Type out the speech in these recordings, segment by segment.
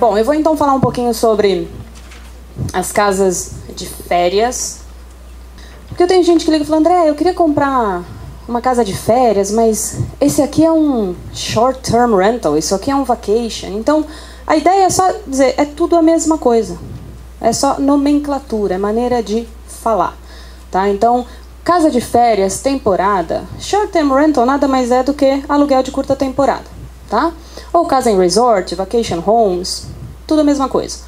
Bom, eu vou então falar um pouquinho sobre as casas de férias. Porque eu tenho gente que liga e fala, André, eu queria comprar uma casa de férias, mas esse aqui é um short-term rental, isso aqui é um vacation. Então, a ideia é só dizer, é tudo a mesma coisa. É só nomenclatura, é maneira de falar. Tá? Então, casa de férias, temporada, short-term rental nada mais é do que aluguel de curta temporada. Tá? Ou casa em resort, vacation homes, tudo a mesma coisa.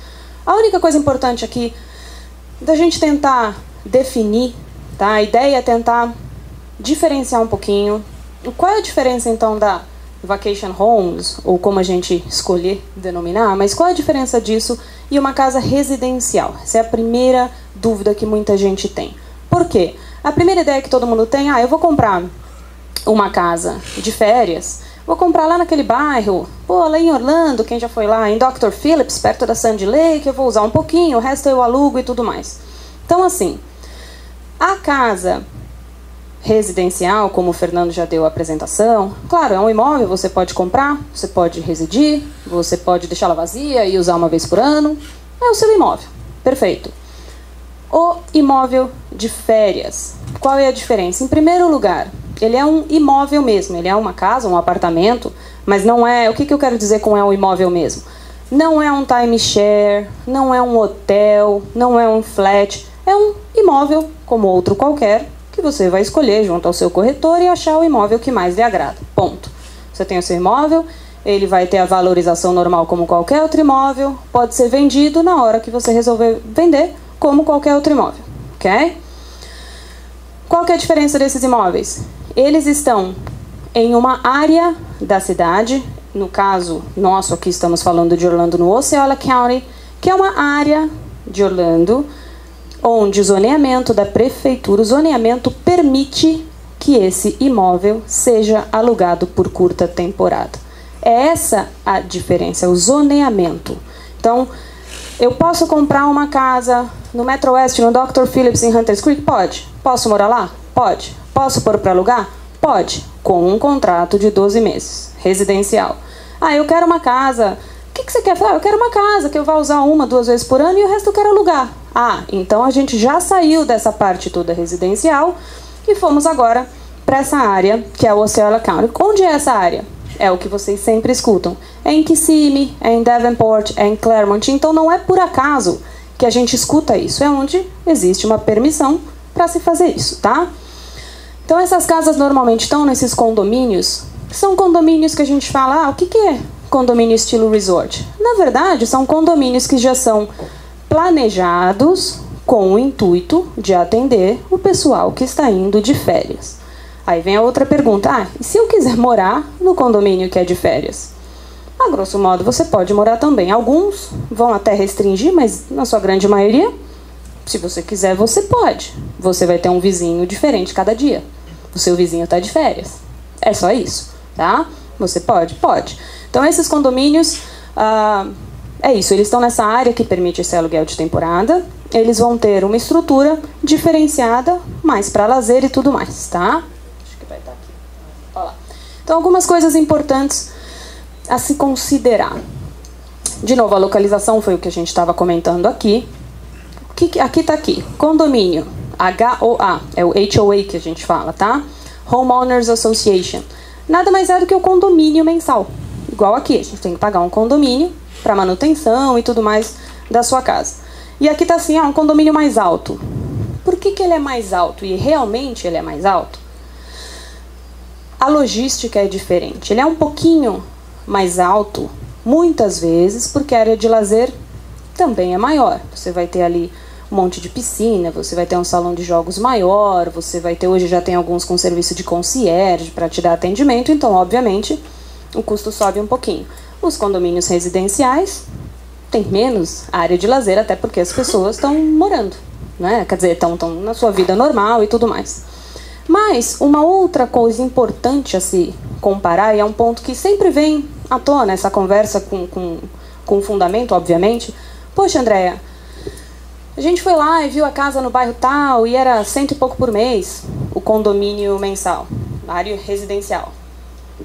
A única coisa importante aqui da gente tentar definir, tá? A ideia é tentar diferenciar um pouquinho. Qual é a diferença então da vacation homes, ou como a gente escolher denominar, mas qual é a diferença disso e uma casa residencial? Essa é a primeira dúvida que muita gente tem. Por quê? A primeira ideia que todo mundo tem, eu vou comprar uma casa de férias, vou comprar lá naquele bairro, lá em Orlando, quem já foi lá, em Dr. Phillips, perto da Sandy Lake, eu vou usar um pouquinho, o resto eu alugo e tudo mais. Então, assim, a casa residencial, como o Fernando já deu a apresentação, claro, é um imóvel, você pode comprar, você pode residir, você pode deixá-la vazia e usar uma vez por ano, é o seu imóvel, perfeito. O imóvel de férias, qual é a diferença? Em primeiro lugar, ele é um imóvel mesmo, ele é uma casa, um apartamento, mas não é, o que eu quero dizer com é um imóvel mesmo? Não é um timeshare, não é um hotel, não é um flat, é um imóvel como outro qualquer, que você vai escolher junto ao seu corretor e achar o imóvel que mais lhe agrada, ponto. Você tem o seu imóvel, ele vai ter a valorização normal como qualquer outro imóvel, pode ser vendido na hora que você resolver vender, como qualquer outro imóvel, ok? Qual que é a diferença desses imóveis? Eles estão em uma área da cidade, no caso nosso aqui estamos falando de Orlando no Osceola County, que é uma área de Orlando onde o zoneamento da prefeitura, o zoneamento permite que esse imóvel seja alugado por curta temporada. É essa a diferença, o zoneamento. Então, eu posso comprar uma casa no Metro West, no Dr. Phillips, em Hunters Creek? Pode. Posso morar lá? Pode. Posso pôr para alugar? Pode. Com um contrato de 12 meses, residencial. Eu quero uma casa. O que você quer? Eu quero uma casa que eu vá usar 1, 2 vezes por ano e o resto eu quero alugar. Então a gente já saiu dessa parte toda residencial e fomos agora para essa área que é o Osceola County. Onde é essa área? É o que vocês sempre escutam. É em Kissimmee, é em Davenport, é em Claremont. Então não é por acaso que a gente escuta isso. É onde existe uma permissão para se fazer isso, tá? Então essas casas normalmente estão nesses condomínios. São condomínios que a gente fala, o que é condomínio estilo resort? Na verdade, são condomínios que já são planejados com o intuito de atender o pessoal que está indo de férias. Aí vem a outra pergunta, e se eu quiser morar no condomínio que é de férias? A grosso modo, você pode morar também. Alguns vão até restringir, mas na sua grande maioria, se você quiser, você pode. Você vai ter um vizinho diferente cada dia. O seu vizinho está de férias. É só isso, tá? Você pode? Pode. Então, esses condomínios, é isso. Eles estão nessa área que permite esse aluguel de temporada. Eles vão ter uma estrutura diferenciada, mais para lazer e tudo mais, tá? Acho que vai estar aqui. Olha lá. Então, algumas coisas importantes a se considerar. De novo, a localização foi o que a gente estava comentando aqui. Aqui está aqui. Condomínio. HOA. É o HOA que a gente fala, tá? Homeowners Association. Nada mais é do que o condomínio mensal. Igual aqui. A gente tem que pagar um condomínio para manutenção e tudo mais da sua casa. E aqui está assim, um condomínio mais alto. Por que ele é mais alto? E realmente ele é mais alto? A logística é diferente. Ele é um pouquinho mais alto, muitas vezes, porque a área de lazer também é maior. Você vai ter ali um monte de piscina, você vai ter um salão de jogos maior, você vai ter, hoje já tem alguns com serviço de concierge para te dar atendimento, então, obviamente, o custo sobe um pouquinho. Os condomínios residenciais têm menos área de lazer, até porque as pessoas estão morando, né? Quer dizer, estão na sua vida normal e tudo mais. Mas uma outra coisa importante a se comparar, e é um ponto que sempre vem à tona, essa conversa com fundamento, obviamente. Poxa, Andréia, a gente foi lá e viu a casa no bairro tal e era 100 e pouco por mês, o condomínio mensal, a área residencial.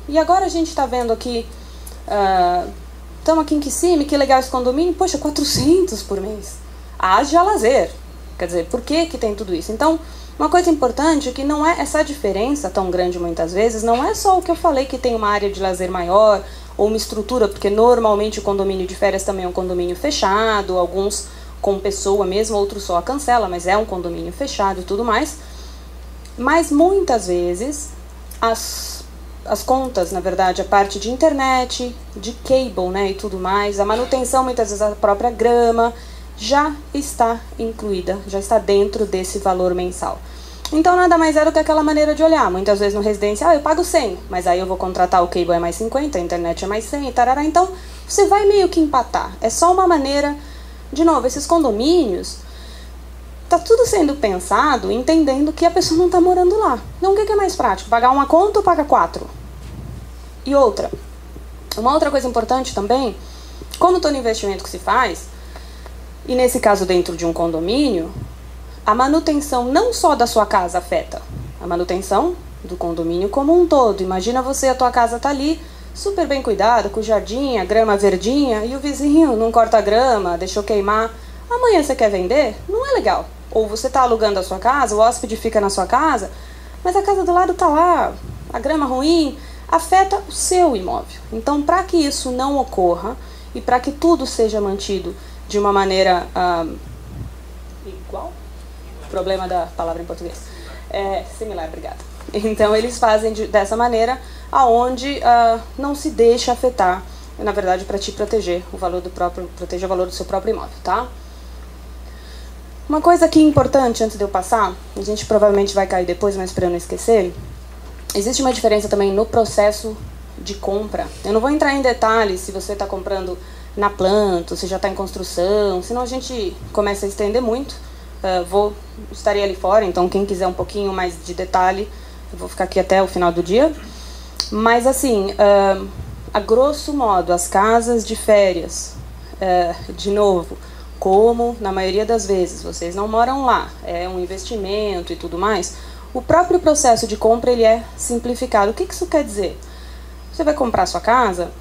E agora a gente está vendo aqui, estamos aqui em Kissimmee, que legal esse condomínio, poxa, 400 por mês. Haja lazer. Quer dizer, por que que tem tudo isso? Então, uma coisa importante é que não é essa diferença tão grande muitas vezes, não é só o que eu falei que tem uma área de lazer maior, ou uma estrutura, porque normalmente o condomínio de férias também é um condomínio fechado, alguns com pessoa mesmo, outros só a cancela, mas é um condomínio fechado e tudo mais. Mas muitas vezes as contas, na verdade, a parte de internet, de cable, né, e tudo mais, a manutenção, muitas vezes a própria grama, já está incluída, já está dentro desse valor mensal. Então, nada mais é do que aquela maneira de olhar. Muitas vezes no residencial, eu pago 100, mas aí eu vou contratar o cable é mais 50, a internet é mais 100, e tarará. Então, você vai meio que empatar. É só uma maneira, de novo, esses condomínios, tá tudo sendo pensado, entendendo que a pessoa não está morando lá. Então, o que é mais prático? Pagar uma conta ou pagar 4? E outra, uma outra coisa importante também, como todo investimento que se faz, e nesse caso dentro de um condomínio, a manutenção não só da sua casa afeta, a manutenção do condomínio como um todo. Imagina você, a tua casa tá ali, super bem cuidada, com o jardim, a grama verdinha, e o vizinho não corta a grama, deixou queimar. Amanhã você quer vender? Não é legal. Ou você está alugando a sua casa, o hóspede fica na sua casa, mas a casa do lado está lá, a grama ruim, afeta o seu imóvel. Então, para que isso não ocorra e para que tudo seja mantido de uma maneira igual, problema da palavra em português, similar, obrigada. Então, eles fazem dessa maneira, aonde não se deixa afetar, na verdade, para te proteger o valor proteger o valor do seu próprio imóvel, tá? Uma coisa aqui importante, antes de eu passar, a gente provavelmente vai cair depois, mas para eu não esquecer, existe uma diferença também no processo de compra. Eu não vou entrar em detalhes se você está comprando na planta, se já está em construção, senão a gente começa a estender muito. Estarei ali fora, então quem quiser um pouquinho mais de detalhe, eu vou ficar aqui até o final do dia. Mas assim, a grosso modo, as casas de férias, de novo, como na maioria das vezes vocês não moram lá, é um investimento e tudo mais, o próprio processo de compra ele é simplificado. O que isso quer dizer? Você vai comprar sua casa,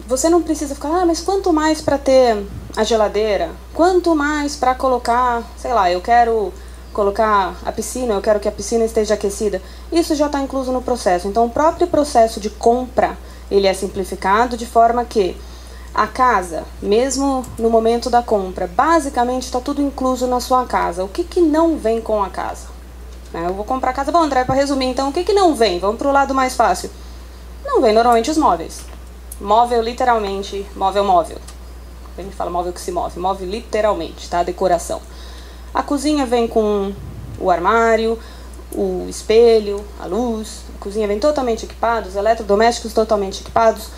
você não precisa ficar, mas quanto mais para ter a geladeira? Quanto mais para colocar, sei lá, eu quero colocar a piscina, eu quero que a piscina esteja aquecida. Isso já está incluso no processo. Então, o próprio processo de compra, ele é simplificado de forma que a casa, mesmo no momento da compra, basicamente está tudo incluso na sua casa. O que não vem com a casa? Eu vou comprar a casa. Bom, André, para resumir, então, o que não vem? Vamos para o lado mais fácil. Não vem normalmente os móveis. Móvel, literalmente, móvel. A gente fala móvel que se move. Móvel, literalmente, tá? Decoração. A cozinha vem com o armário, o espelho, a luz. A cozinha vem totalmente equipada, os eletrodomésticos totalmente equipados.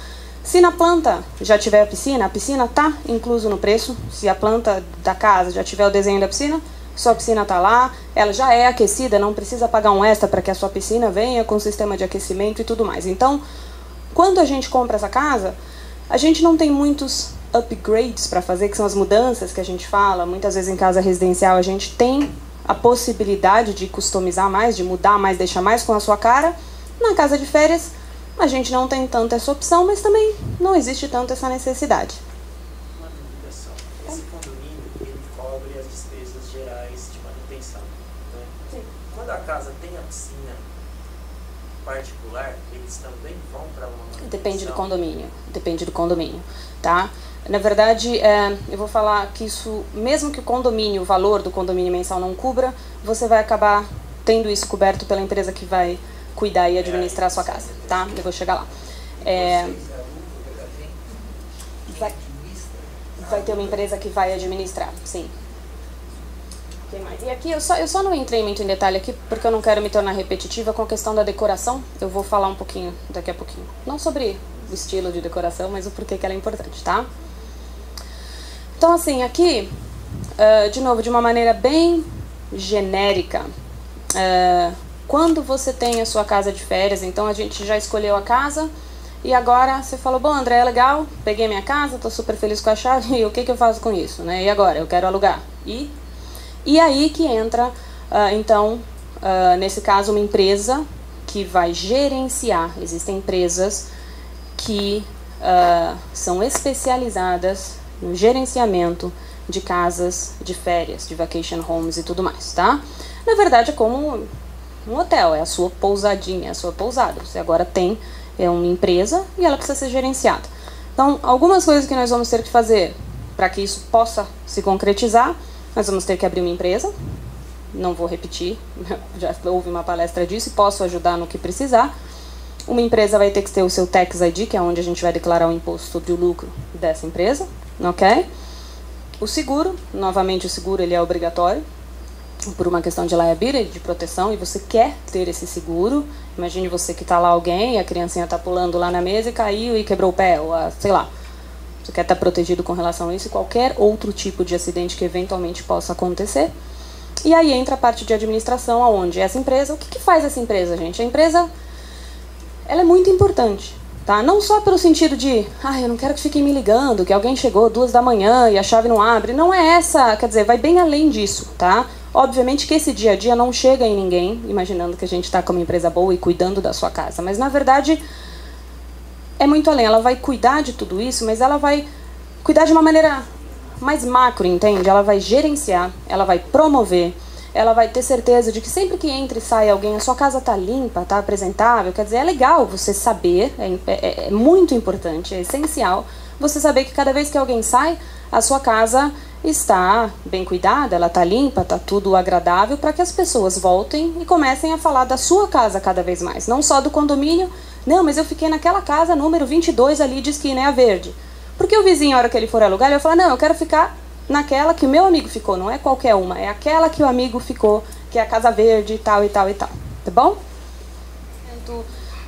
Se na planta já tiver a piscina está incluso no preço. Se a planta da casa já tiver o desenho da piscina, sua piscina está lá, ela já é aquecida, não precisa pagar um extra para que a sua piscina venha com sistema de aquecimento e tudo mais. Então, quando a gente compra essa casa, a gente não tem muitos upgrades para fazer, que são as mudanças que a gente fala. Muitas vezes em casa residencial a gente tem a possibilidade de customizar mais, de mudar mais, deixar mais com a sua cara. Na casa de férias, a gente não tem tanto essa opção, mas também não existe tanto essa necessidade. Uma dúvida só. Esse condomínio, ele cobre as despesas gerais de manutenção, né? Sim. Quando a casa tem a piscina particular, eles também vão para uma manutenção? Depende do condomínio, tá? Na verdade, eu vou falar que isso, mesmo que o condomínio, o valor do condomínio mensal não cubra, você vai acabar tendo isso coberto pela empresa que vai cuidar e administrar a sua casa, tá? Eu vou chegar lá. Vai ter uma empresa que vai administrar, sim. Tem mais. E aqui eu só não entrei muito em detalhe aqui porque eu não quero me tornar repetitiva com a questão da decoração. Eu vou falar um pouquinho daqui a pouquinho. Não sobre o estilo de decoração, mas o porquê que ela é importante, tá? Então, assim, aqui, de novo, de uma maneira bem genérica, quando você tem a sua casa de férias, então a gente já escolheu a casa e agora você falou, bom, André, é legal, peguei minha casa, tô super feliz com a chave, e o que eu faço com isso, né? E agora? Eu quero alugar. E aí que entra, então, nesse caso, uma empresa que vai gerenciar. Existem empresas que são especializadas no gerenciamento de casas de férias, de vacation homes e tudo mais, tá? Na verdade, é como um hotel, é a sua pousadinha, é a sua pousada. Você agora tem uma empresa e ela precisa ser gerenciada. Então, algumas coisas que nós vamos ter que fazer para que isso possa se concretizar, nós vamos ter que abrir uma empresa. Não vou repetir, já houve uma palestra disso e posso ajudar no que precisar. Uma empresa vai ter que ter o seu Tax ID, que é onde a gente vai declarar o imposto sobre o lucro dessa empresa, ok? O seguro, novamente o seguro ele é obrigatório, por uma questão de liability, de proteção, e você quer ter esse seguro. Imagine você que está lá alguém, a criancinha está pulando lá na mesa e caiu e quebrou o pé, ou sei lá. Você quer estar protegido com relação a isso e qualquer outro tipo de acidente que eventualmente possa acontecer. E aí entra a parte de administração, aonde essa empresa, o que faz essa empresa, gente? A empresa, ela é muito importante, tá? Não só pelo sentido de, eu não quero que fiquem me ligando, que alguém chegou 2 da manhã e a chave não abre. Não é essa, quer dizer, vai bem além disso, tá? Obviamente que esse dia a dia não chega em ninguém, imaginando que a gente está com uma empresa boa e cuidando da sua casa. Mas, na verdade, é muito além. Ela vai cuidar de tudo isso, mas ela vai cuidar de uma maneira mais macro, entende? Ela vai gerenciar, ela vai promover, ela vai ter certeza de que sempre que entra e sai alguém, a sua casa está limpa, está apresentável. Quer dizer, é legal você saber, é muito importante, é essencial você saber que cada vez que alguém sai, a sua casa está bem cuidada, ela está limpa, está tudo agradável, para que as pessoas voltem e comecem a falar da sua casa cada vez mais. Não só do condomínio, não, mas eu fiquei naquela casa número 22 ali de esquina, é a verde. Porque o vizinho, a hora que ele for alugar, ele vai falar, não, eu quero ficar naquela que o meu amigo ficou, não é qualquer uma, é aquela que o amigo ficou, que é a casa verde e tal e tal e tal, tá bom?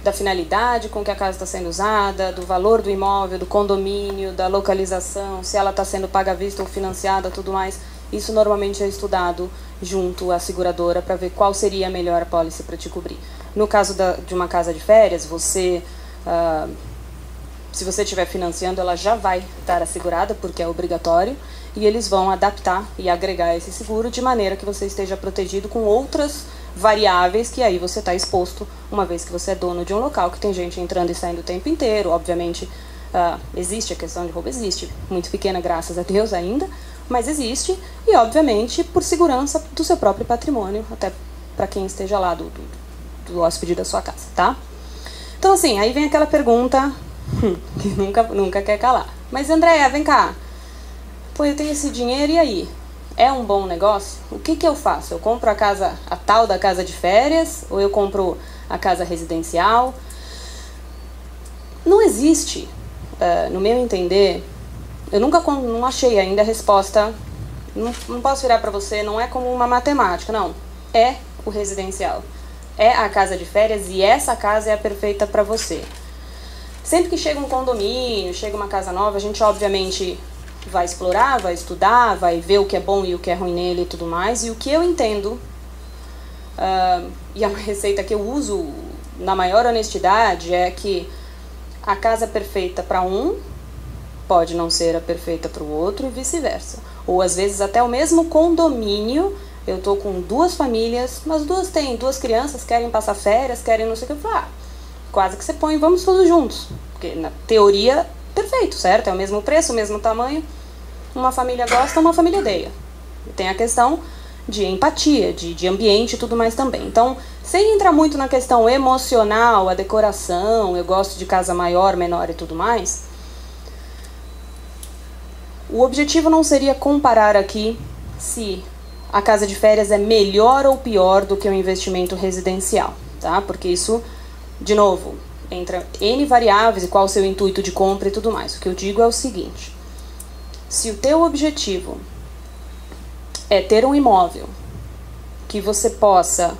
Da finalidade com que a casa está sendo usada, do valor do imóvel, do condomínio, da localização, se ela está sendo paga à vista ou financiada, tudo mais. Isso normalmente é estudado junto à seguradora para ver qual seria a melhor apólice para te cobrir. No caso de uma casa de férias, você, se você estiver financiando, ela já vai estar assegurada, porque é obrigatório, e eles vão adaptar e agregar esse seguro de maneira que você esteja protegido com outras variáveis que aí você está exposto, uma vez que você é dono de um local que tem gente entrando e saindo o tempo inteiro. Obviamente, existe a questão de roubo, existe, muito pequena, graças a Deus ainda, mas existe, e obviamente por segurança do seu próprio patrimônio, até para quem esteja lá do hóspede da sua casa, tá? Então assim, aí vem aquela pergunta que nunca quer calar. Mas Andréia, vem cá, pô, eu tenho esse dinheiro e aí? É um bom negócio? O que eu faço? Eu compro a tal da casa de férias? Ou eu compro a casa residencial? Não existe, no meu entender, eu não achei ainda a resposta, não posso virar para você, não é como uma matemática, não. É o residencial. É a casa de férias e essa casa é a perfeita para você. Sempre que chega um condomínio, chega uma casa nova, a gente obviamente vai explorar, vai estudar, vai ver o que é bom e o que é ruim nele e tudo mais. E o que eu entendo, e é uma receita que eu uso na maior honestidade, é que a casa perfeita para um pode não ser a perfeita para o outro e vice-versa. Ou às vezes até o mesmo condomínio, eu tô com 2 famílias, mas têm 2 crianças, querem passar férias, querem não sei o que. Eu falo, quase que você põe, vamos todos juntos. Porque na teoria, perfeito, certo? É o mesmo preço, o mesmo tamanho. Uma família gosta, uma família odeia. Tem a questão de empatia, de ambiente e tudo mais também. Então, sem entrar muito na questão emocional, a decoração, eu gosto de casa maior, menor e tudo mais, o objetivo não seria comparar aqui se a casa de férias é melhor ou pior do que o investimento residencial, tá? Porque isso, de novo, entra N variáveis e qual o seu intuito de compra e tudo mais. O que eu digo é o seguinte: se o teu objetivo é ter um imóvel que você possa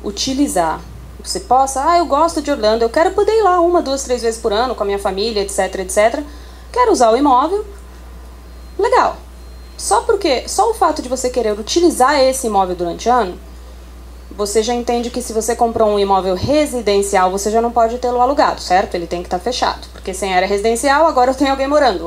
utilizar, você possa, eu gosto de Orlando, eu quero poder ir lá 1, 2, 3 vezes por ano com a minha família, etc, etc, quero usar o imóvel, legal. Só o fato de você querer utilizar esse imóvel durante o ano, você já entende que se você comprou um imóvel residencial, você já não pode tê-lo alugado, certo? Ele tem que estar fechado. Porque sem área residencial, agora eu tenho alguém morando,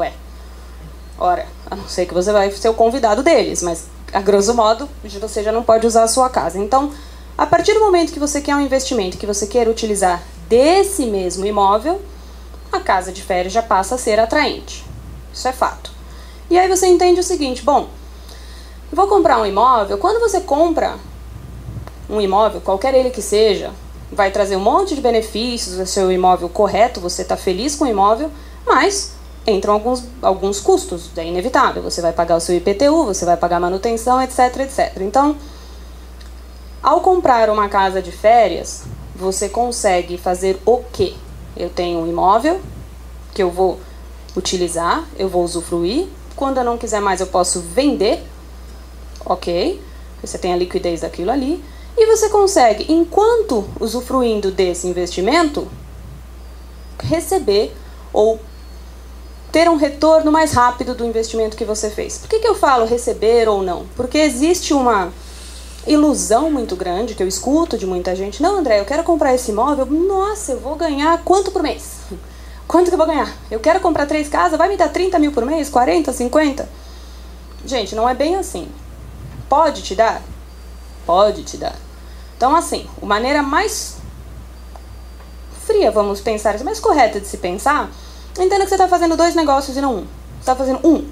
Ora, a não ser que você vai ser o convidado deles, mas a grosso modo, você já não pode usar a sua casa. Então, a partir do momento que você quer um investimento, que você quer utilizar desse mesmo imóvel, a casa de férias já passa a ser atraente. Isso é fato. E aí você entende o seguinte, bom, eu vou comprar um imóvel. Quando você compra um imóvel, qualquer ele que seja, vai trazer um monte de benefícios, vai ser o imóvel correto, você está feliz com o imóvel, mas entram alguns custos, é inevitável. Você vai pagar o seu IPTU, você vai pagar manutenção, etc, etc. Então, ao comprar uma casa de férias, você consegue fazer o quê? Eu tenho um imóvel que eu vou utilizar, eu vou usufruir. Quando eu não quiser mais, eu posso vender. Ok? Você tem a liquidez daquilo ali. E você consegue, enquanto usufruindo desse investimento, receber ou ter um retorno mais rápido do investimento que você fez. Por que eu falo receber ou não? Porque existe uma ilusão muito grande que eu escuto de muita gente. Não, André, eu quero comprar esse imóvel. Nossa, eu vou ganhar quanto por mês? Quanto que eu vou ganhar? Eu quero comprar 3 casas, vai me dar 30 mil por mês? 40, 50? Gente, não é bem assim. Pode te dar? Pode te dar. Então, assim, a maneira mais fria, vamos pensar, mais correta de se pensar, entenda que você está fazendo 2 negócios e não um. Você está fazendo um.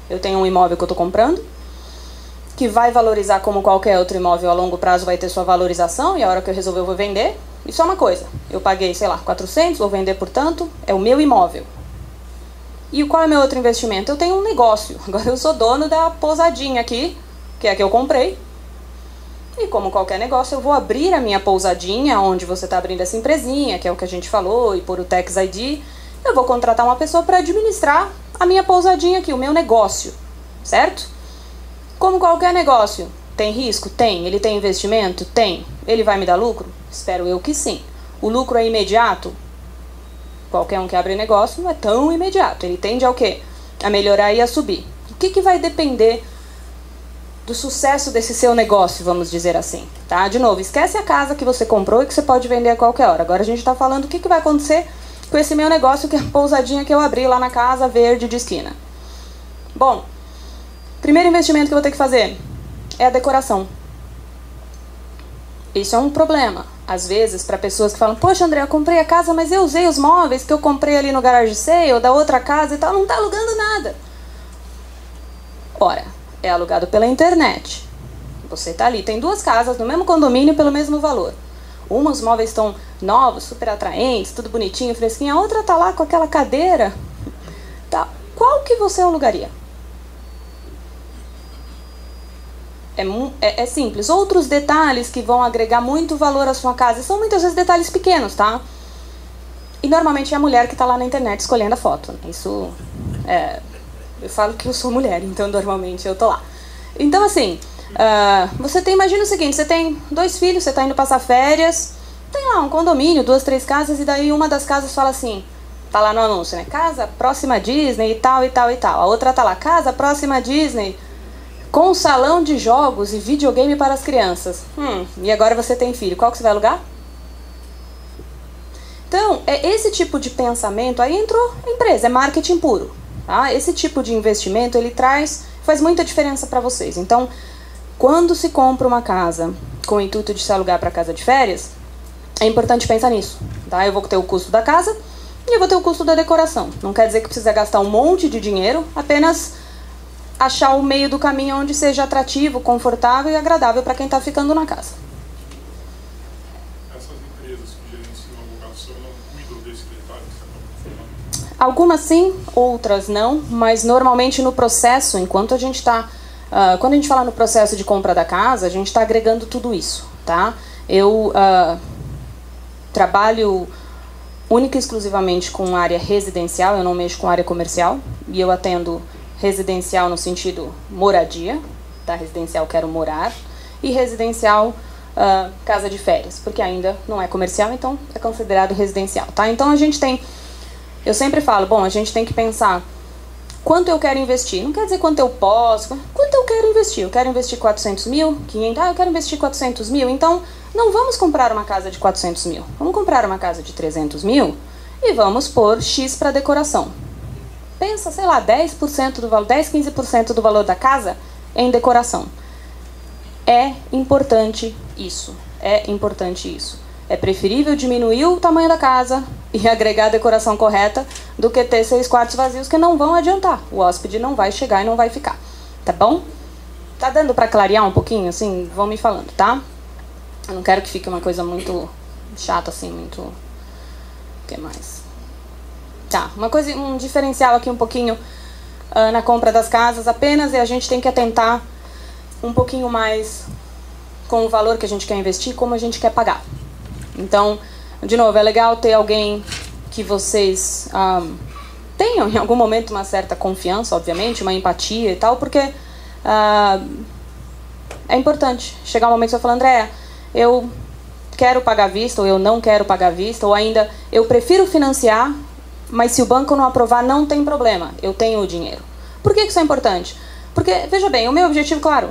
Eu tenho um imóvel que eu estou comprando, que vai valorizar como qualquer outro imóvel a longo prazo, vai ter sua valorização, e a hora que eu resolver eu vou vender. Isso é uma coisa. Eu paguei, sei lá, 400, vou vender por tanto, é o meu imóvel. E qual é o meu outro investimento? Eu tenho um negócio. Agora eu sou dono da pousadinha aqui, que é a que eu comprei. E como qualquer negócio, eu vou abrir a minha pousadinha, onde você está abrindo essa empresinha, que é o que a gente falou, e por o Tax ID, eu vou contratar uma pessoa para administrar a minha pousadinha aqui, o meu negócio, certo? Como qualquer negócio, tem risco? Tem. Ele tem investimento? Tem. Ele vai me dar lucro? Espero eu que sim. O lucro é imediato? Qualquer um que abre negócio não é tão imediato. Ele tende a o quê? A melhorar e a subir. O que vai depender do sucesso desse seu negócio, vamos dizer assim, tá? De novo, esquece a casa que você comprou e que você pode vender a qualquer hora. Agora a gente está falando o que vai acontecer com esse meu negócio, que é a pousadinha que eu abri lá na casa verde de esquina. Bom, primeiro investimento que eu vou ter que fazer é a decoração. Isso é um problema, às vezes, para pessoas que falam, poxa, André, eu comprei a casa, mas eu usei os móveis que eu comprei ali no garage sale, da outra casa e tal, não está alugando nada. Ora, é alugado pela internet. Você está ali, tem 2 casas no mesmo condomínio pelo mesmo valor. Uma, os móveis estão novos, super atraentes, tudo bonitinho, fresquinho. A outra está lá com aquela cadeira. Tá. Qual que você alugaria? É simples. Outros detalhes que vão agregar muito valor à sua casa. São muitas vezes detalhes pequenos, tá? E normalmente é a mulher que está lá na internet escolhendo a foto. Isso eu falo que eu sou mulher, então normalmente eu tô lá. Então, assim, imagina o seguinte, você tem 2 filhos, você tá indo passar férias, tem lá um condomínio, 2, 3 casas, e daí uma das casas fala assim, tá lá no anúncio, né? Casa próxima Disney e tal, e tal, e tal. A outra tá lá, casa próxima Disney, com salão de jogos e videogame para as crianças. E agora você tem filho, qual que você vai alugar? Então, esse tipo de pensamento, aí entrou a empresa, é marketing puro. Tá? Esse tipo de investimento, ele faz muita diferença para vocês. Então, quando se compra uma casa com o intuito de se alugar para casa de férias, é importante pensar nisso. Tá? Eu vou ter o custo da casa e eu vou ter o custo da decoração. Não quer dizer que precisa gastar um monte de dinheiro, apenas achar o meio do caminho onde seja atrativo, confortável e agradável para quem está ficando na casa. Essas empresas que gerenciam a locação não cuidam desse detalhe que você está falando? Algumas sim, outras não, mas normalmente no processo, enquanto a gente está... quando a gente fala no processo de compra da casa, a gente está agregando tudo isso, tá? Eu trabalho única e exclusivamente com área residencial, eu não mexo com área comercial, e eu atendo residencial no sentido moradia, tá? Residencial quero morar, e residencial casa de férias, porque ainda não é comercial, então é considerado residencial, tá? Então a gente tem... Eu sempre falo, bom, a gente tem que pensar quanto eu quero investir. Não quer dizer quanto eu posso, quanto eu quero investir. Eu quero investir 400 mil, 500, eu quero investir 400 mil. Então, não vamos comprar uma casa de 400 mil. Vamos comprar uma casa de 300 mil e vamos pôr X para decoração. Pensa, sei lá, 10% do valor, 10, 15% do valor da casa em decoração. É importante isso. É importante isso. É preferível diminuir o tamanho da casa e agregar a decoração correta do que ter 6 quartos vazios que não vão adiantar. O hóspede não vai chegar e não vai ficar. Tá bom? Tá dando para clarear um pouquinho? Assim, vão me falando, tá? Eu não quero que fique uma coisa muito chata, assim, muito... O que mais? Tá, um diferencial aqui um pouquinho na compra das casas apenas, e a gente tem que atentar um pouquinho mais com o valor que a gente quer investir, como a gente quer pagar. Então, de novo, é legal ter alguém que vocês tenham em algum momento uma certa confiança, obviamente, uma empatia e tal, porque é importante chegar um momento que você fala, Andréa, eu quero pagar à vista, ou eu não quero pagar à vista, ou ainda, eu prefiro financiar, mas se o banco não aprovar, não tem problema, eu tenho o dinheiro. Por que isso é importante? Porque, veja bem, o meu objetivo, claro,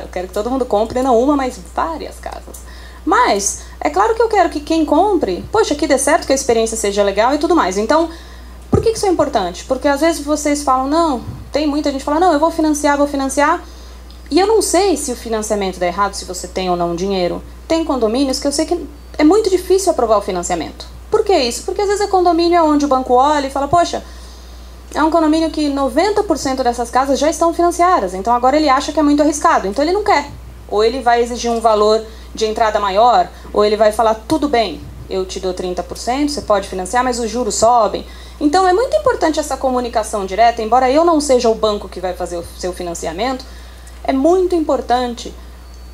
eu quero que todo mundo compre não uma, mas várias casas. Mas, é claro que eu quero que quem compre, poxa, que dê certo, que a experiência seja legal e tudo mais. Então, por que isso é importante? Porque às vezes vocês falam, não, tem muita gente que fala, não, eu vou financiar, e eu não sei se o financiamento dá errado, se você tem ou não dinheiro. Tem condomínios que eu sei que é muito difícil aprovar o financiamento. Por que isso? Porque às vezes é condomínio onde o banco olha e fala, poxa, é um condomínio que 90% dessas casas já estão financiadas, então agora ele acha que é muito arriscado, então ele não quer. Ou ele vai exigir um valor de entrada maior, ou ele vai falar, tudo bem, eu te dou 30%, você pode financiar, mas os juros sobem. Então é muito importante essa comunicação direta, embora eu não seja o banco que vai fazer o seu financiamento, é muito importante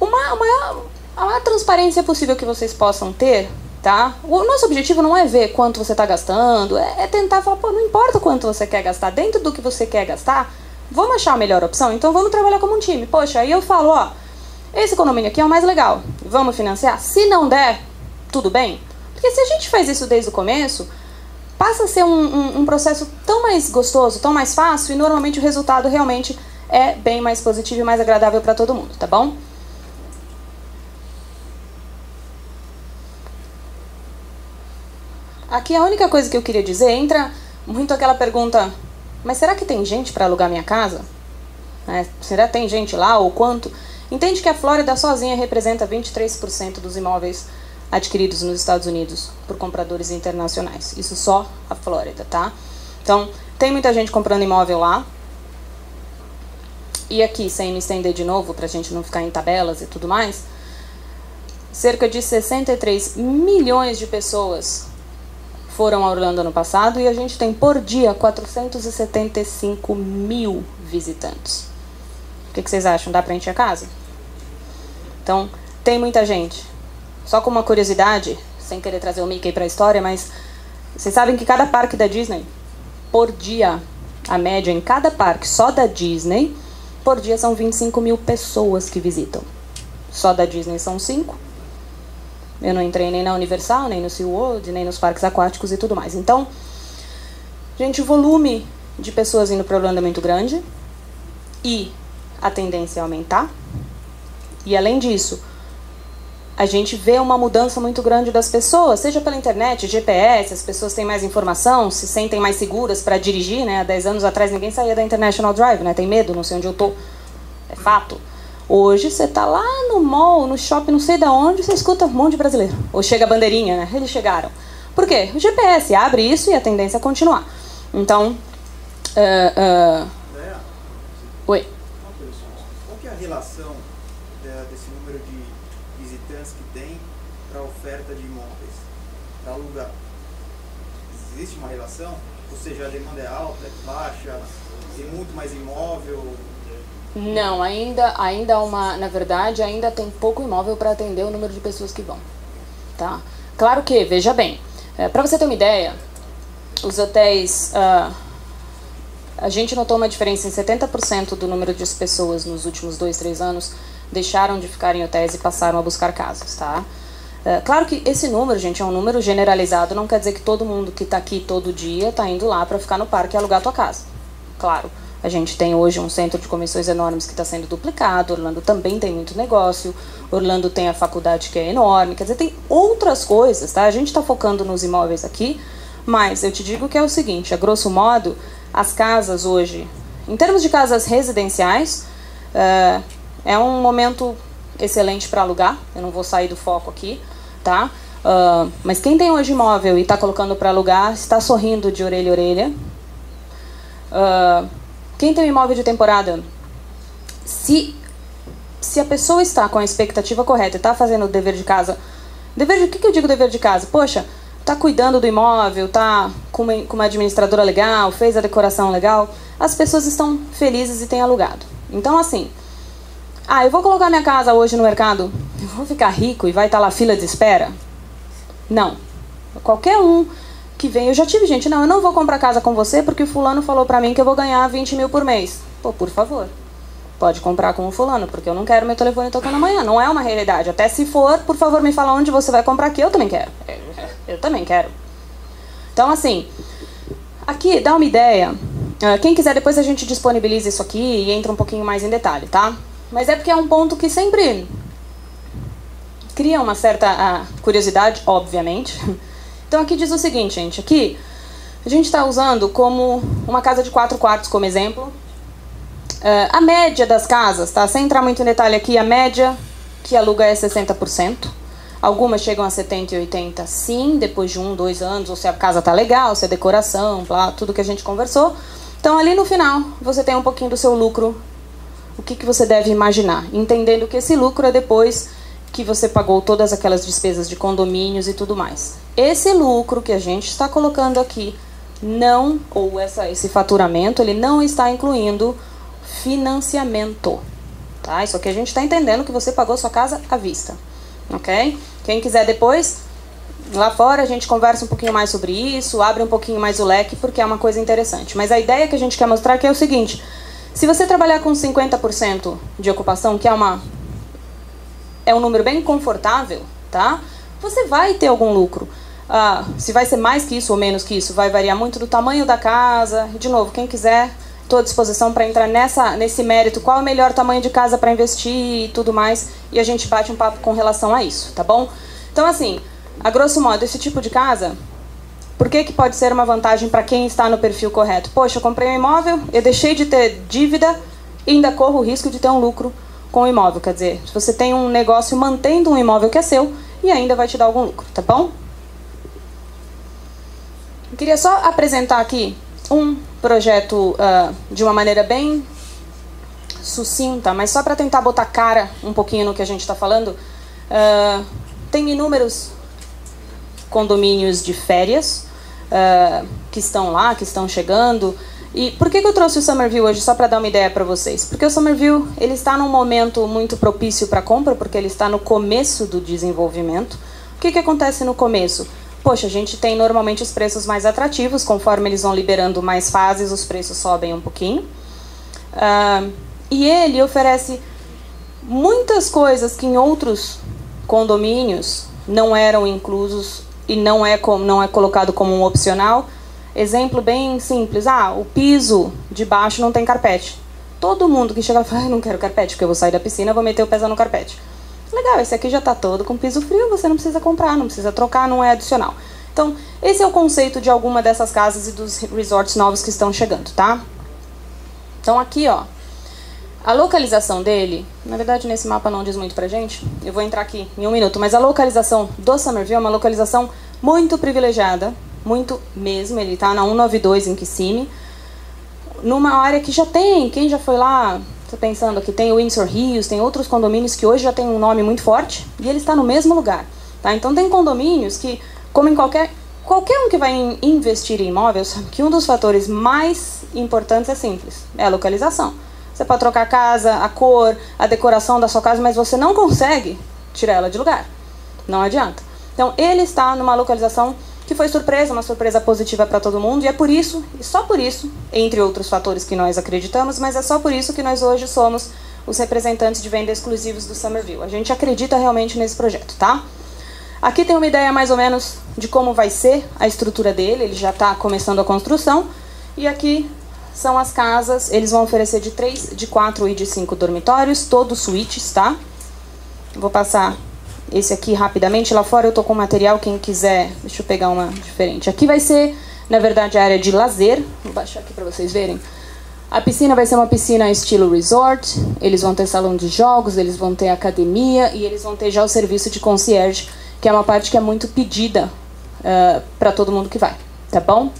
a maior transparência possível que vocês possam ter, tá? O nosso objetivo não é ver quanto você está gastando, é tentar falar, pô, não importa quanto você quer gastar, dentro do que você quer gastar, vamos achar a melhor opção, então vamos trabalhar como um time. Poxa, aí eu falo, ó, esse condomínio aqui é o mais legal, vamos financiar? Se não der, tudo bem? Porque se a gente faz isso desde o começo, passa a ser um processo tão mais gostoso, tão mais fácil, e normalmente o resultado realmente é bem mais positivo e mais agradável para todo mundo, tá bom? Aqui a única coisa que eu queria dizer, entra muito aquela pergunta, mas será que tem gente para alugar minha casa? Será que tem gente lá ou quanto? Entende que a Flórida sozinha representa 23% dos imóveis adquiridos nos Estados Unidos por compradores internacionais. Isso só a Flórida, tá? Então, tem muita gente comprando imóvel lá. E aqui, sem me estender de novo, para a gente não ficar em tabelas e tudo mais, cerca de 63 milhões de pessoas foram a Orlando ano passado e a gente tem por dia 475 mil visitantes. O que vocês acham? Dá pra encher a casa? Então, tem muita gente. Só com uma curiosidade, sem querer trazer o Mickey pra história, mas vocês sabem que cada parque da Disney, por dia, a média em cada parque, só da Disney, por dia são 25 mil pessoas que visitam. Só da Disney são 5. Eu não entrei nem na Universal, nem no SeaWorld, nem nos parques aquáticos e tudo mais. Então, gente, o volume de pessoas indo para Orlando é muito grande e a tendência é aumentar. E além disso, a gente vê uma mudança muito grande das pessoas, seja pela internet, GPS, as pessoas têm mais informação, se sentem mais seguras para dirigir, né? Há 10 anos atrás ninguém saía da International Drive, né? Tem medo, não sei onde eu tô. É fato. Hoje você tá lá no mall, no shopping, não sei de onde, você escuta um monte de brasileiro. Ou chega a bandeirinha, né? Eles chegaram. Por quê? O GPS abre isso e a tendência é continuar. Então, oi. Qual que é a relação desse número de visitantes que tem para a oferta de imóveis, para alugar? Existe uma relação? Ou seja, a demanda é alta, é baixa, tem muito mais imóvel? Não, ainda na verdade, ainda tem pouco imóvel para atender o número de pessoas que vão, tá? Claro que, veja bem, para você ter uma ideia, os hotéis, a gente notou uma diferença em 70% do número de pessoas nos últimos 2, 3 anos deixaram de ficar em hotéis e passaram a buscar casas, tá? Claro que esse número, gente, é um número generalizado, não quer dizer que todo mundo que está aqui todo dia está indo lá para ficar no parque e alugar a tua casa, claro. A gente tem hoje um centro de convenções enormes que está sendo duplicado, Orlando também tem muito negócio, Orlando tem a faculdade que é enorme, quer dizer, tem outras coisas, tá? A gente está focando nos imóveis aqui, mas eu te digo que é o seguinte, a grosso modo, as casas hoje, em termos de casas residenciais, é um momento excelente para alugar, eu não vou sair do foco aqui, tá? Mas quem tem hoje imóvel e está colocando para alugar, está sorrindo de orelha a orelha. Quem tem imóvel de temporada, se a pessoa está com a expectativa correta e está fazendo o dever de casa... O que eu digo dever de casa? Poxa, está cuidando do imóvel, está com uma administradora legal, fez a decoração legal, as pessoas estão felizes e têm alugado. Então, assim, eu vou colocar minha casa hoje no mercado, eu vou ficar rico e vai estar lá fila de espera? Não. Qualquer um que vem... Eu já tive gente, não, eu não vou comprar casa com você porque o fulano falou pra mim que eu vou ganhar 20 mil por mês. Pô, por favor, pode comprar com o fulano, porque eu não quero meu telefone tocando amanhã. Não é uma realidade. Até se for, por favor, me fala onde você vai comprar, que eu também quero. Eu também quero. Então, assim, aqui dá uma ideia. Quem quiser, depois a gente disponibiliza isso aqui e entra um pouquinho mais em detalhe, tá? Mas é porque é um ponto que sempre cria uma certa curiosidade, obviamente. Então aqui diz o seguinte, gente. Aqui a gente está usando como uma casa de 4 quartos como exemplo. A média das casas, tá? Sem entrar muito em detalhe aqui, a média que aluga é 60%. Algumas chegam a 70% e 80%, sim, depois de 1, 2 anos, ou se a casa tá legal, se a decoração, tudo que a gente conversou. Então ali no final você tem um pouquinho do seu lucro, o que você deve imaginar, entendendo que esse lucro é depois que você pagou todas aquelas despesas de condomínios e tudo mais. Esse lucro que a gente está colocando aqui, não, ou esse faturamento, ele não está incluindo financiamento, tá? Isso aqui a gente está entendendo que você pagou sua casa à vista, ok? Quem quiser depois, lá fora a gente conversa um pouquinho mais sobre isso, abre um pouquinho mais o leque, porque é uma coisa interessante. Mas a ideia que a gente quer mostrar aqui é o seguinte: se você trabalhar com 50% de ocupação, que é um número bem confortável, tá? Você vai ter algum lucro. Se vai ser mais que isso ou menos que isso, vai variar muito do tamanho da casa. De novo, quem quiser, estou à disposição para entrar nesse mérito, qual é o melhor tamanho de casa para investir e tudo mais, e a gente bate um papo com relação a isso, tá bom? Então, assim, a grosso modo, esse tipo de casa, por que pode ser uma vantagem para quem está no perfil correto? Poxa, eu comprei um imóvel, eu deixei de ter dívida e ainda corro o risco de ter um lucro com o imóvel. Quer dizer, se você tem um negócio mantendo um imóvel que é seu e ainda vai te dar algum lucro, tá bom? Eu queria só apresentar aqui um projeto de uma maneira bem sucinta, mas só para tentar botar cara um pouquinho no que a gente está falando. Tem inúmeros condomínios de férias que estão lá, que estão chegando. E por que eu trouxe o Summerville hoje, só para dar uma ideia para vocês? Porque o Summerville ele está num momento muito propício para compra, porque ele está no começo do desenvolvimento. O que acontece no começo? Poxa, a gente tem normalmente os preços mais atrativos, conforme eles vão liberando mais fases, os preços sobem um pouquinho. E ele oferece muitas coisas que em outros condomínios não eram inclusos e não é colocado como um opcional. Exemplo bem simples, o piso de baixo não tem carpete. Todo mundo que chega fala, não quero carpete, porque eu vou sair da piscina, vou meter o pezão no carpete. Legal, esse aqui já está todo com piso frio, você não precisa comprar, não precisa trocar, não é adicional. Então, esse é o conceito de alguma dessas casas e dos resorts novos que estão chegando, tá? Então aqui, ó, a localização dele, na verdade nesse mapa não diz muito pra gente, eu vou entrar aqui em 1 minuto, mas a localização do Summerville é uma localização muito privilegiada, muito mesmo, ele tá na 192 em Kissimmee, numa área que já tem, quem já foi lá, tô pensando aqui, tem o Windsor Hills, tem outros condomínios que hoje já tem um nome muito forte, e ele está no mesmo lugar, tá? Então tem condomínios que, como em qualquer um que vai investir em imóvel, sabe que um dos fatores mais importantes é simples, é a localização. Você pode trocar a casa, a cor, a decoração da sua casa, mas você não consegue tirar ela de lugar, não adianta. Então ele está numa localização que foi surpresa, uma surpresa positiva para todo mundo, e é por isso, e só por isso, entre outros fatores que nós acreditamos, mas é só por isso que nós hoje somos os representantes de venda exclusivos do Summerville. A gente acredita realmente nesse projeto, tá? Aqui tem uma ideia mais ou menos de como vai ser a estrutura dele, ele já está começando a construção, e aqui são as casas, eles vão oferecer de 3, de 4 e de 5 dormitórios, todos suítes, tá? Vou passar esse aqui rapidamente. Lá fora eu tô com material, quem quiser, deixa eu pegar uma diferente. Aqui vai ser, na verdade, a área de lazer. Vou baixar aqui para vocês verem. A piscina vai ser uma piscina estilo resort. Eles vão ter salão de jogos, eles vão ter academia e eles vão ter já o serviço de concierge, que é uma parte que é muito pedida para todo mundo que vai, tá bom?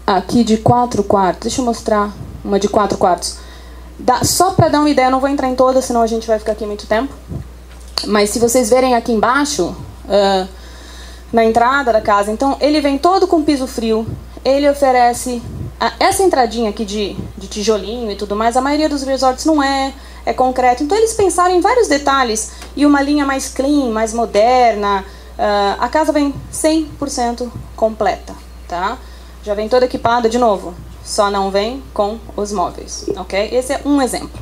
Aqui de 4 quartos, deixa eu mostrar uma de 4 quartos. Só para dar uma ideia, eu não vou entrar em todas, senão a gente vai ficar aqui muito tempo. Mas se vocês verem aqui embaixo, na entrada da casa, então ele vem todo com piso frio, ele oferece essa entradinha aqui de tijolinho e tudo mais. A maioria dos resorts não é concreto, então eles pensaram em vários detalhes e uma linha mais clean, mais moderna. A casa vem 100% completa, tá? Já vem toda equipada, de novo, só não vem com os móveis, ok? Esse é um exemplo.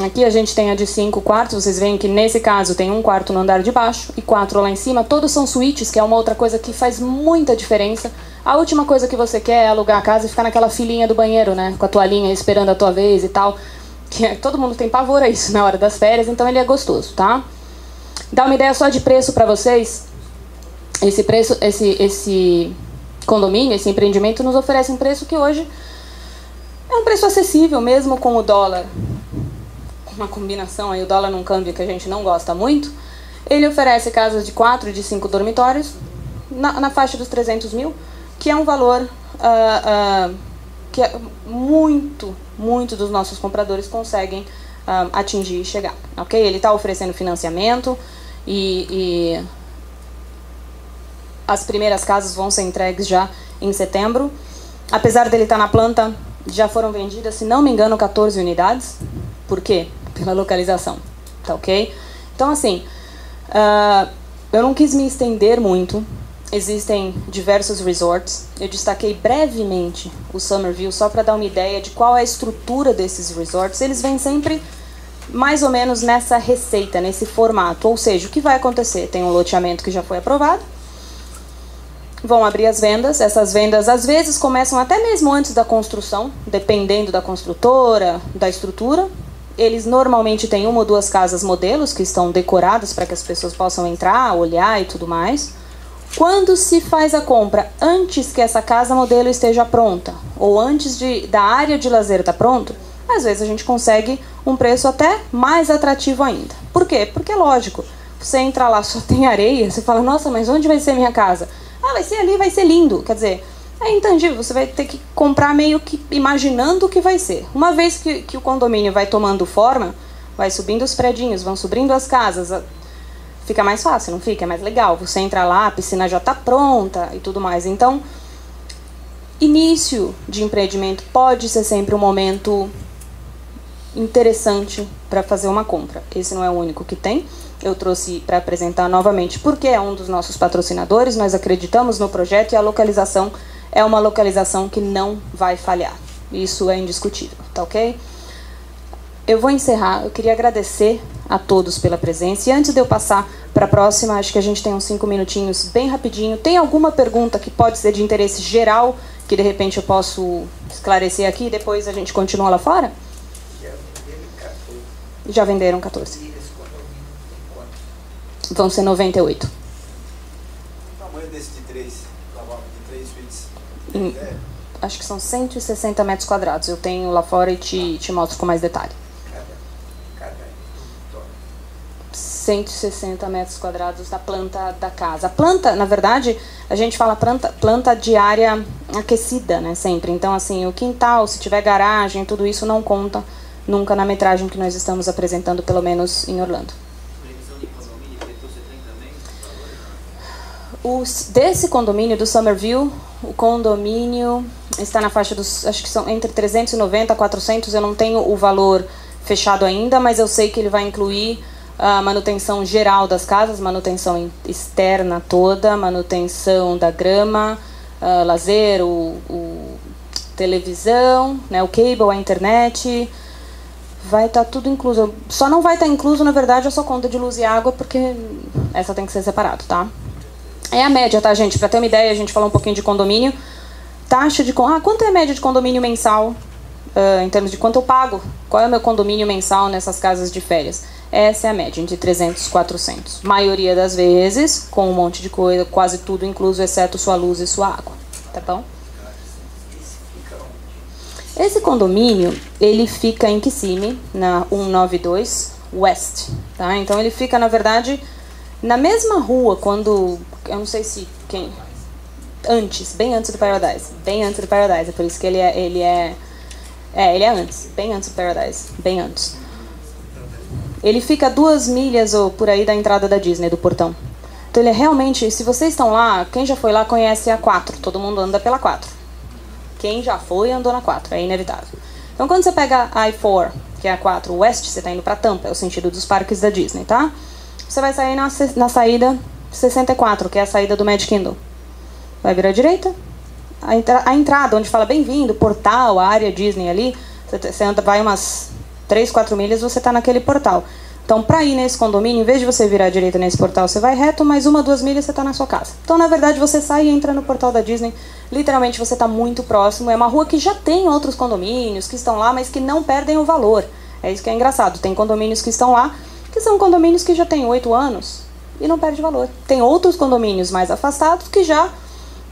Aqui a gente tem a de 5 quartos, vocês veem que nesse caso tem um quarto no andar de baixo e 4 lá em cima. Todos são suítes, que é uma outra coisa que faz muita diferença. A última coisa que você quer é alugar a casa e ficar naquela filinha do banheiro, né? Com a toalhinha esperando a tua vez e tal. Todo mundo tem pavor a isso na hora das férias, então ele é gostoso, tá? Dá uma ideia só de preço para vocês. Esse condomínio, esse empreendimento nos oferece um preço que hoje é um preço acessível, mesmo com o dólar. Uma combinação aí, o dólar num câmbio que a gente não gosta muito. Ele oferece casas de 4 e de 5 dormitórios na faixa dos 300 mil, que é um valor que muito dos nossos compradores conseguem atingir e chegar, ok? Ele está oferecendo financiamento e as primeiras casas vão ser entregues já em setembro. Apesar dele estar na planta, já foram vendidas, se não me engano, 14 unidades. Por quê? Pela localização, tá ok? Então, assim, eu não quis me estender muito. Existem diversos resorts. Eu destaquei brevemente o Summerville só para dar uma ideia de qual é a estrutura desses resorts. Eles vêm sempre mais ou menos nessa receita, nesse formato. Ou seja, o que vai acontecer? Tem um loteamento que já foi aprovado. Vão abrir as vendas. Essas vendas, às vezes, começam até mesmo antes da construção, dependendo da construtora, da estrutura. Eles normalmente têm 1 ou 2 casas modelos que estão decoradas para que as pessoas possam entrar, olhar e tudo mais. Quando se faz a compra antes que essa casa modelo esteja pronta, ou antes da área de lazer estar pronto, às vezes a gente consegue um preço até mais atrativo ainda. Por quê? Porque é lógico, você entra lá, só tem areia, você fala, nossa, mas onde vai ser minha casa? Ah, vai ser ali, vai ser lindo. Quer dizer, é intangível, você vai ter que comprar meio que imaginando o que vai ser. Uma vez que o condomínio vai tomando forma, vai subindo os predinhos, vão subindo as casas, fica mais fácil, não fica? É mais legal. Você entra lá, a piscina já está pronta e tudo mais. Então, início de empreendimento pode ser sempre um momento interessante para fazer uma compra. Esse não é o único que tem. Eu trouxe para apresentar novamente porque é um dos nossos patrocinadores. Nós acreditamos no projeto e a localização é uma localização que não vai falhar. Isso é indiscutível, tá ok? Eu vou encerrar. Eu queria agradecer a todos pela presença. E antes de eu passar para a próxima, acho que a gente tem uns 5 minutinhos bem rapidinho. Tem alguma pergunta que pode ser de interesse geral, que de repente eu posso esclarecer aqui e depois a gente continua lá fora? Já venderam 14. Vão ser 98. O tamanho desse de 3 suítes? Acho que são 160 metros quadrados. Eu tenho lá fora e te mostro com mais detalhe. 160 metros quadrados da planta da casa. A planta, na verdade, a gente fala planta de área aquecida, né, sempre. Então, assim, o quintal, se tiver garagem, tudo isso não conta nunca na metragem que nós estamos apresentando, pelo menos em Orlando. Desse condomínio, do Summerville, o condomínio está na faixa dos, acho que são entre 390 a 400, eu não tenho o valor fechado ainda, mas eu sei que ele vai incluir a manutenção geral das casas, manutenção externa toda, manutenção da grama, lazer, televisão, né, o cable, a internet, vai estar tudo incluso. Só não vai estar incluso, na verdade, a sua conta de luz e água, porque essa tem que ser separado, tá? É a média, tá, gente? Para ter uma ideia, a gente falou um pouquinho de condomínio. Taxa de... quanto é a média de condomínio mensal, em termos de quanto eu pago? Qual é o meu condomínio mensal nessas casas de férias? Essa é a média, entre 300 e 400. Maioria das vezes, com um monte de coisa, quase tudo incluso, exceto sua luz e sua água. Tá bom? Esse condomínio, ele fica em Kissimmee, na 192 West, tá? Então ele fica, na verdade, na mesma rua quando... Eu não sei se quem... Antes, bem antes do Paradise. Bem antes do Paradise, é por isso que ele é antes, bem antes do Paradise, bem antes. Ele fica a 2 milhas ou por aí da entrada da Disney, do portão. Então ele é realmente, se vocês estão lá, quem já foi lá conhece a 4, todo mundo anda pela 4. Quem já foi andou na 4, é inevitável. Então quando você pega a I-4, que é a 4 West, você está indo para Tampa, é o sentido dos parques da Disney, tá? Você vai sair na saída 64, que é a saída do Magic Kingdom. Vai virar à direita, a entrada, onde fala bem-vindo, portal, a área Disney ali, você anda, vai umas 3, 4 milhas, você está naquele portal. Então, para ir nesse condomínio, em vez de você virar à direita nesse portal, você vai reto, mais 1, 2 milhas você está na sua casa. Então, na verdade, você sai e entra no portal da Disney. Literalmente, você está muito próximo. É uma rua que já tem outros condomínios que estão lá, mas que não perdem o valor. É isso que é engraçado. Tem condomínios que estão lá, que são condomínios que já têm 8 anos e não perde valor. Tem outros condomínios mais afastados que já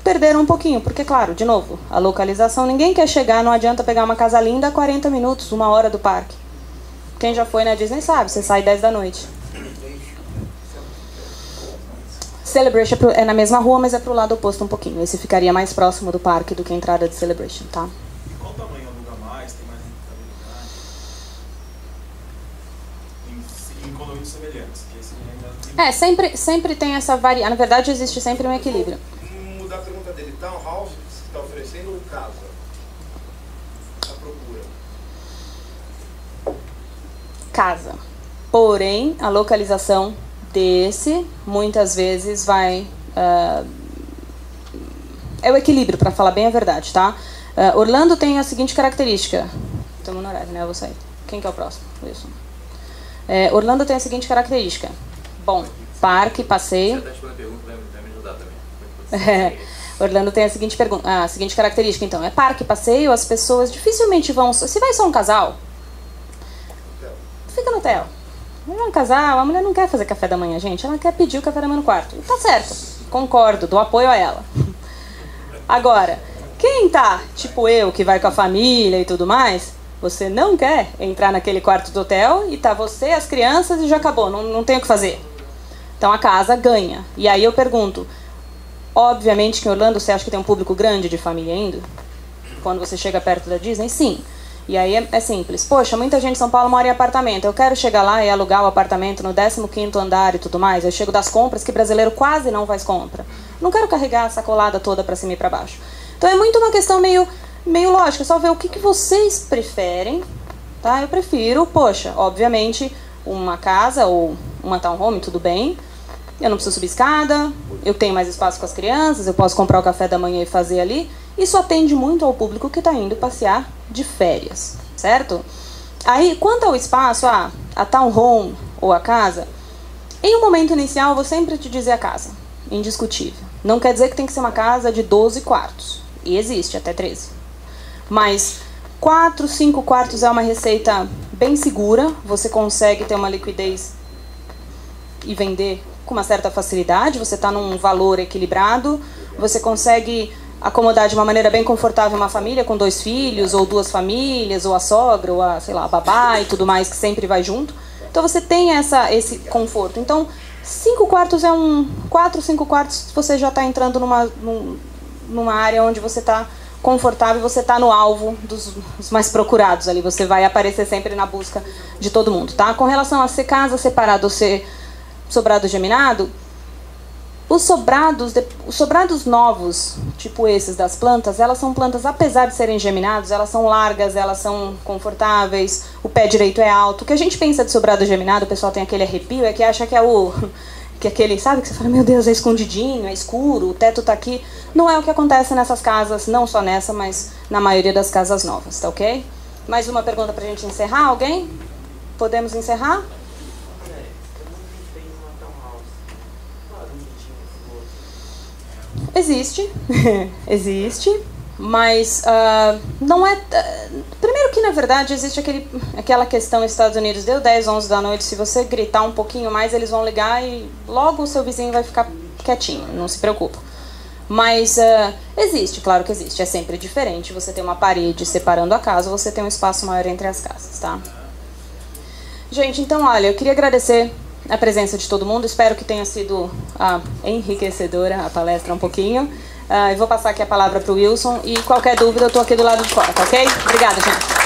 perderam um pouquinho. Porque, claro, de novo, a localização, ninguém quer chegar, não adianta pegar uma casa linda a 40 minutos, 1 hora do parque. Quem já foi na Disney sabe, você sai 10 da noite. Celebration é na mesma rua, mas é pro lado oposto um pouquinho. Esse ficaria mais próximo do parque do que a entrada de Celebration, tá? E qual tamanho aluga mais? Tem mais em condomínios semelhantes? Que esse ainda tem... sempre tem essa variação. Na verdade, existe sempre um equilíbrio. Mudar a pergunta dele. Townhouse que você está oferecendo ou casa? A procura. Casa. Porém, a localização desse muitas vezes vai... é o equilíbrio, para falar bem a verdade, tá? Orlando tem a seguinte característica. Estamos no horário, né? Eu vou sair. Quem que é o próximo? Isso. Orlando tem a seguinte característica. Bom, parque, passeio... Você está pergunta, vai me ajudar também. Orlando tem a seguinte característica, então. É parque, passeio, as pessoas dificilmente vão... Se vai só um casal... Fica no hotel. É um casal, a mulher não quer fazer café da manhã, gente. Ela quer pedir o café da manhã no quarto. E tá certo. Concordo, dou apoio a ela. Agora, quem tá, tipo eu, que vai com a família e tudo mais, você não quer entrar naquele quarto do hotel e tá você, as crianças e já acabou. Não tem o que fazer. Então a casa ganha. E aí eu pergunto, obviamente que em Orlando você acha que tem um público grande de família indo? Quando você chega perto da Disney? Sim. E aí é simples. Poxa, muita gente em São Paulo mora em apartamento. Eu quero chegar lá e alugar o apartamento no 15º andar e tudo mais. Eu chego das compras, que brasileiro quase não faz compra. Não quero carregar a sacolada toda para cima e para baixo. Então é muito uma questão meio lógica. Só ver o que vocês preferem. Tá? Eu prefiro, poxa, obviamente, uma casa ou uma townhome, tudo bem. Eu não preciso subir escada. Eu tenho mais espaço com as crianças. Eu posso comprar o café da manhã e fazer ali. Isso atende muito ao público que está indo passear de férias, certo? Aí, quanto ao espaço, a townhome ou a casa, em um momento inicial, eu vou sempre te dizer a casa, indiscutível. Não quer dizer que tem que ser uma casa de 12 quartos, e existe até 13. Mas 4, 5 quartos é uma receita bem segura, você consegue ter uma liquidez e vender com uma certa facilidade, você está num valor equilibrado, você consegue acomodar de uma maneira bem confortável uma família com 2 filhos, ou 2 famílias, ou a sogra, ou a, sei lá, a babá e tudo mais, que sempre vai junto. Então você tem esse conforto. Então, 5 quartos é 4, 5 quartos, você já está entrando numa área onde você está confortável, você está no alvo dos mais procurados ali. Você vai aparecer sempre na busca de todo mundo, tá? Com relação a ser casa separado ou ser sobrado geminado, os sobrados novos, tipo esses das plantas, elas são plantas, apesar de serem geminados, elas são largas, elas são confortáveis, o pé direito é alto. O que a gente pensa de sobrado geminado, o pessoal tem aquele arrepio, é que acha que é aquele, sabe, que você fala, meu Deus, é escondidinho, é escuro, o teto tá aqui. Não é o que acontece nessas casas, não só nessa, mas na maioria das casas novas, tá ok? Mais uma pergunta pra gente encerrar, alguém? Podemos encerrar? Existe, existe, mas não é... primeiro que, na verdade, existe aquela questão nos Estados Unidos, deu 10, 11 da noite, se você gritar um pouquinho mais, eles vão ligar e logo o seu vizinho vai ficar quietinho, não se preocupa. Mas existe, claro que existe. É sempre diferente. Você tem uma parede separando a casa, você tem um espaço maior entre as casas, tá? Gente, então, olha, eu queria agradecer a presença de todo mundo. Espero que tenha sido enriquecedora a palestra um pouquinho. Eu vou passar aqui a palavra para o Wilson. E qualquer dúvida, eu estou aqui do lado de fora, tá ok? Obrigada, gente.